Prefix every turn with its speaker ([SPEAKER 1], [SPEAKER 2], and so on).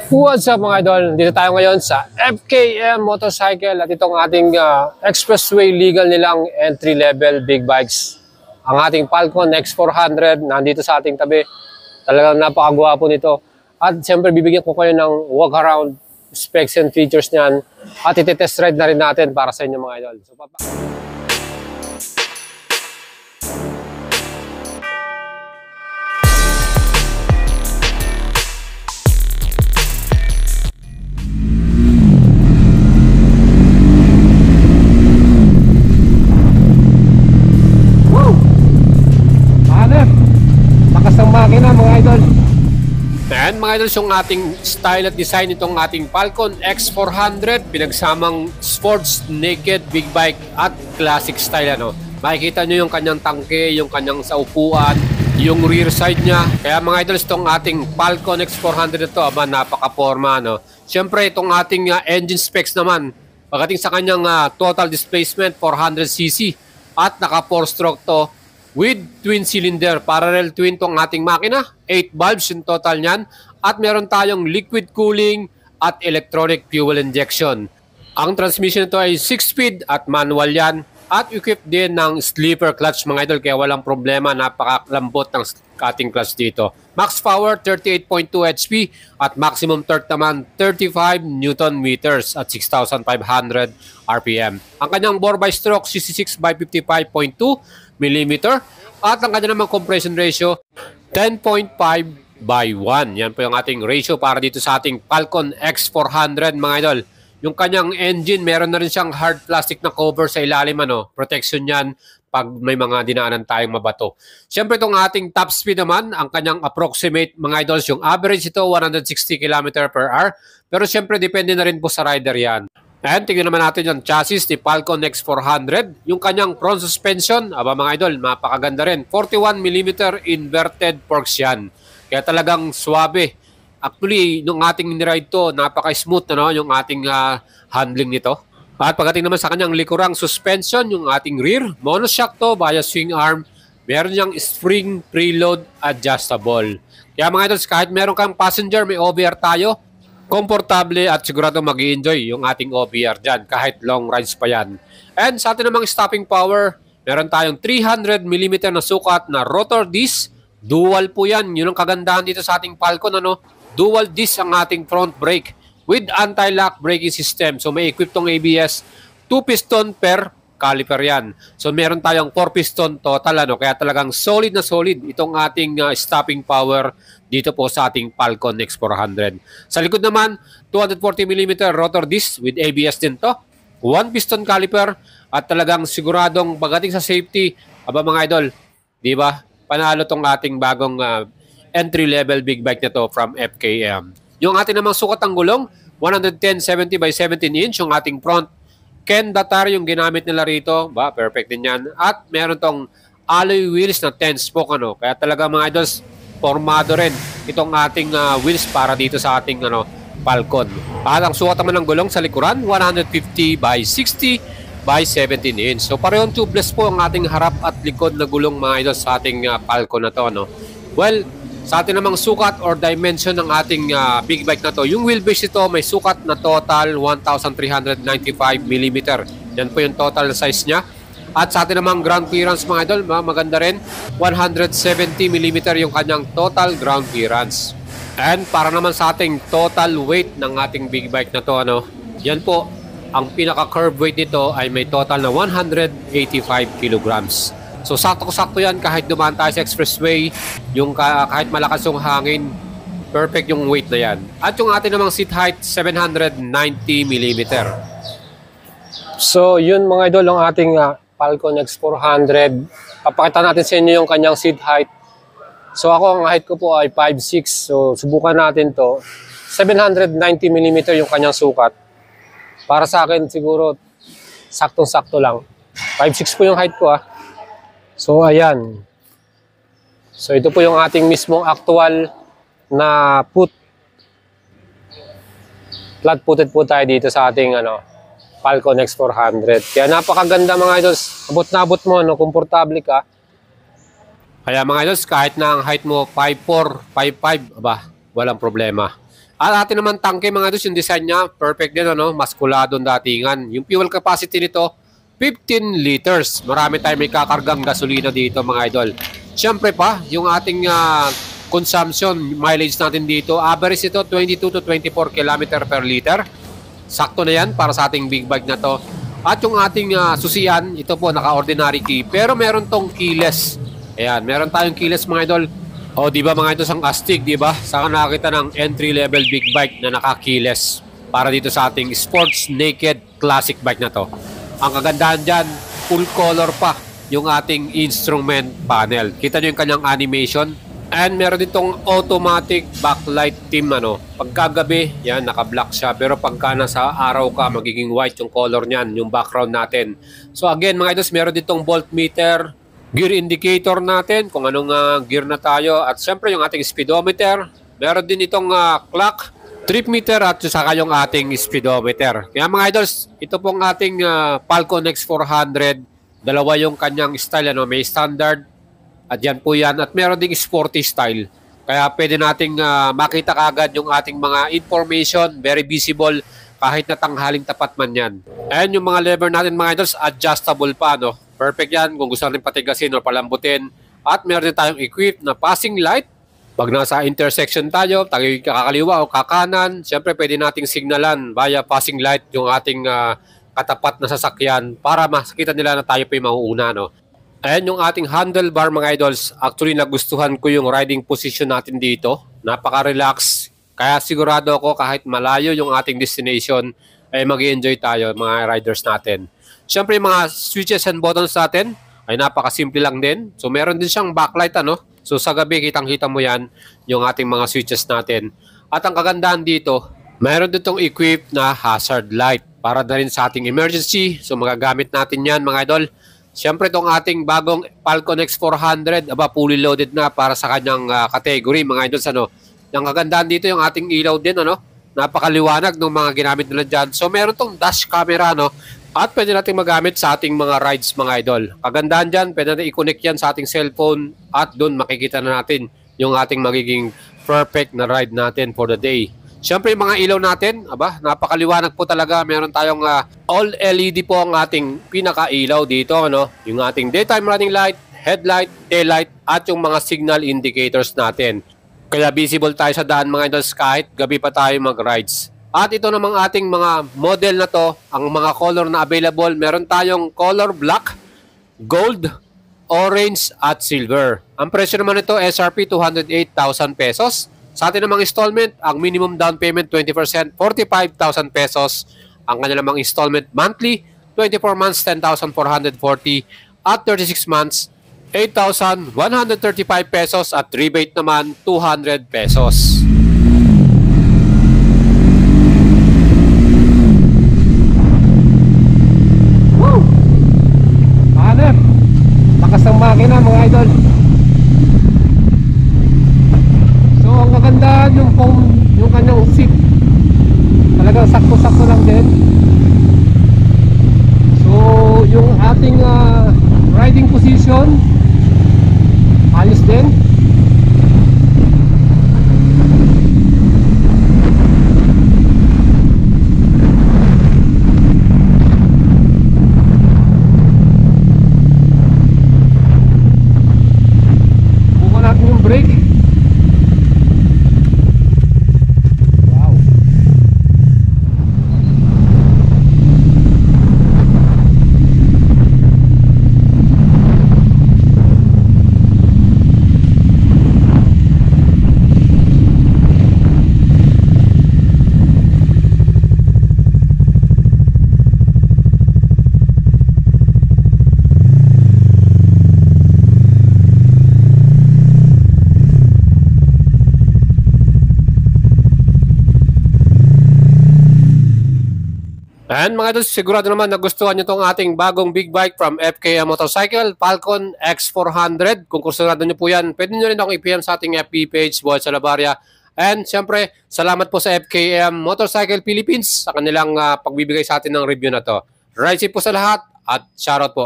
[SPEAKER 1] What's up mga idol? Dito tayo ngayon sa FKM Motorcycle at itong ating expressway legal nilang entry-level big bikes. Ang ating Falcon X400 nandito sa ating tabi. Talagang napakagwapo nito. At siyempre bibigyan ko kayo ng walk around specs and features niyan at iti-test ride na rin natin para sa inyo mga idol. So, makina mga idol. Ayan mga idol, yung ating style at design itong ating Falcon X400 pinagsamang sports, naked, big bike at classic style ano. Makikita nyo yung kanyang tangke, yung kanyang sa upuan, yung rear side nya. Kaya mga idol, itong ating Falcon X400 ito, napaka-forma no. Siyempre itong ating engine specs naman, pagdating sa kanyang total displacement 400cc at naka 4-stroke to with twin cylinder, parallel twin tong ating makina, 8 valves yung total niyan, at meron tayong liquid cooling at electronic fuel injection. Ang transmission nito ay 6-speed at manual yan, at equipped din ng sleeper clutch mga idol, kaya walang problema, napakalambot ng ating clutch dito. Max power 38.2 HP at maximum torque naman 35 Newton meters at 6,500 RPM. Ang kanyang bore by stroke 66 by 55.2 mm at ang kanya namang compression ratio 10.5 by 1. Yan po yung ating ratio para dito sa ating Falcon X400 mga idol. Yung kanyang engine, meron na rin siyang hard plastic na cover sa ilalim ano. Protection yan pag may mga dinaanan tayong mabato. Siyempre itong ating top speed naman, ang kanyang approximate mga idols, yung average ito 160 km/h. Pero siyempre depende na rin po sa rider yan. And tingnan naman natin yung chassis ni Falcon X400. Yung kanyang front suspension, mga idol, mapakaganda rin. 41mm inverted forks yan. Kaya talagang swabe. Actually, nung ating niride to, napaka-smooth na yung ating handling nito. At pagdating naman sa kanyang likurang suspension, yung ating rear, monoshock to via swing arm. Meron niyang spring preload adjustable. Kaya mga idol, kahit meron kang passenger, may OBR tayo, komportable at sigurado mag-i-enjoy yung ating OBR dyan kahit long rides pa yan. And sa atin namang stopping power, meron tayong 300mm na sukat na rotor disc. Dual po yan. Yun ang kagandahan dito sa ating Falcon. Ano? Dual disc ang ating front brake with anti-lock braking system. So may equipped tong ABS. 2 piston per caliper yan. So meron tayong 4 piston total. Ano? Kaya talagang solid na solid itong ating stopping power dito po sa ating Falcon X400. Sa likod naman, 240mm rotor disc with ABS din to. 1 piston caliper at talagang siguradong pagdating sa safety, mga idol, di ba? Panalo tong ating bagong entry-level big bike na to from FKM. Yung ating namang sukat ng gulong, 110/70 by 17 inch yung ating front. Ken Datar yung ginamit nila rito. Perfect din yan. At meron tong alloy wheels na 10-spoke. Ano? Kaya talaga mga idols, formado rin itong ating wheels para dito sa ating Falcon. At ang sukat naman ng gulong sa likuran, 150 by 60 by 17 inch. So parehong tubeless po ang ating harap at likod na gulong mga idols sa ating Falcon na to. Well, sa ating namang sukat or dimension ng ating big bike na to, yung wheelbase ito may sukat na total 1,395mm. Yan po yung total size niya. At sa atin namang ground clearance mga idol, maganda rin, 170mm yung kanyang total ground clearance. And para naman sa ating total weight ng ating big bike na to, yan po, ang pinaka-curve weight nito ay may total na 185 kilograms. So sakto-sakto yan kahit dumaan tayo sa expressway, yung kahit malakas yung hangin, perfect yung weight na yan. At yung ating namang seat height, 790mm. So yun mga idol ang ating Falcon X400. Papakita natin sa inyo yung kanyang seat height. So ako, ang height ko po ay 5'6". So subukan natin to. 790mm yung kanyang sukat. Para sa akin siguro saktong-sakto lang. 5'6" po yung height ko . So ayan. So ito po yung ating mismong actual na flat-footed po tayo dito sa ating Falcon X400. Kaya napakaganda mga idols. Abot na abot mo, komportable ka. Kaya mga idols, kahit na ang height mo 5'4", 5'5", walang problema. At atin naman tangke mga idol, yung design niya, perfect din ano, maskuladong datingan. Yung fuel capacity nito, 15 liters. Marami tayong may kakargang gasolina dito mga idol. Siyempre pa, yung ating consumption, mileage natin dito, average ito 22 to 24 km per liter. Sakto na yan para sa ating big bike na to. At yung ating susian, ito po naka-ordinary key, pero meron tong keyless. Ayan, meron tayong keyless mga idol. O di ba mga idol, sang astig, di ba? Saka nakakita ng entry level big bike na naka-keyless para dito sa ating sports naked classic bike na to. Ang kagandahan dyan, full color pa yung ating instrument panel. Kita nyo yung kanyang animation. And meron ditong automatic backlight theme ano. Pagkagabi, yan, naka-black siya. Pero pagka nasa araw ka, magiging white yung color niyan, yung background natin. So again mga idols, meron ditong voltmeter, gear indicator natin, kung anong gear na tayo. At syempre yung ating speedometer. Meron din itong clock, trip meter at saka yung ating speedometer. Kaya mga idols, ito pong ating Falcon X400. Dalawa yung kanyang style, ano? May standard at yan po yan. At meron ding sporty style. Kaya pwede nating makita kagad yung ating mga information, very visible kahit na tanghaling tapat man yan. And yung mga lever natin mga idols, adjustable pa. No? Perfect yan kung gusto natin patigasin o palambutin. At meron din tayong equipped na passing light. Pag nasa intersection tayo, kakaliwa o kakanan, siyempre pwede nating signalan via passing light yung ating katapat na sasakyan para makita nila na tayo pa yung mauuna. No? Ayan yung ating handlebar mga idols. Actually nagustuhan ko yung riding position natin dito. Napaka-relax. Kaya sigurado ako kahit malayo yung ating destination, ay mag-enjoy tayo mga riders natin. Siyempre yung mga switches and buttons natin ay napaka-simple lang din. So meron din siyang backlight ano. So sa gabi, kitang-kita mo yan, yung ating mga switches natin. At ang kagandahan dito, mayroon ditong equipped na hazard light para na rin sa ating emergency. So magagamit natin yan mga idol. Siyempre itong ating bagong Falcon X400, fully loaded na para sa kanyang category mga idol. Ano? Yung kagandahan dito, yung ating ilaw din, ano? Napakaliwanag ng mga ginamit nila dyan. So meron tong dash camera, no? At pwede natin magamit sa ating mga rides mga idol. Kagandahan dyan, pwede natin i-connect yan sa ating cellphone at doon makikita na natin yung ating magiging perfect na ride natin for the day. Siyempre yung mga ilaw natin, napakaliwanag po talaga. Meron tayong all LED po ang ating pinaka-ilaw dito. Ano? Yung ating daytime running light, headlight, taillight at yung mga signal indicators natin. Kaya visible tayo sa daan mga idols kahit gabi pa tayo mag-rides. At ito namang ating mga model na to, ang mga color na available, meron tayong color black, gold, orange at silver. Ang presyo naman nito SRP 208,000 pesos. Sa atin namang installment, ang minimum down payment 20%, 45,000 pesos. Ang kanya namang installment monthly, 24 months 10,440 at 36 months 8,135 pesos at rebate naman 200 pesos. Lakas ng makina mga idol. So ang kagandahan yung kanyang seat, talagang sakto-sakto lang din. So yung ating riding position ayos din. And mga idol, sigurado naman nagustuhan nyo itong ating bagong big bike from FKM Motorcycle, Falcon X400. Kung gustuhan nyo po yan, pwede nyo rin akong i-PM sa ating FB page, Boy Salabaria. And siyempre, salamat po sa FKM Motorcycle Philippines sa kanilang pagbibigay sa atin ng review na to. Ride safe po sa lahat at shoutout po.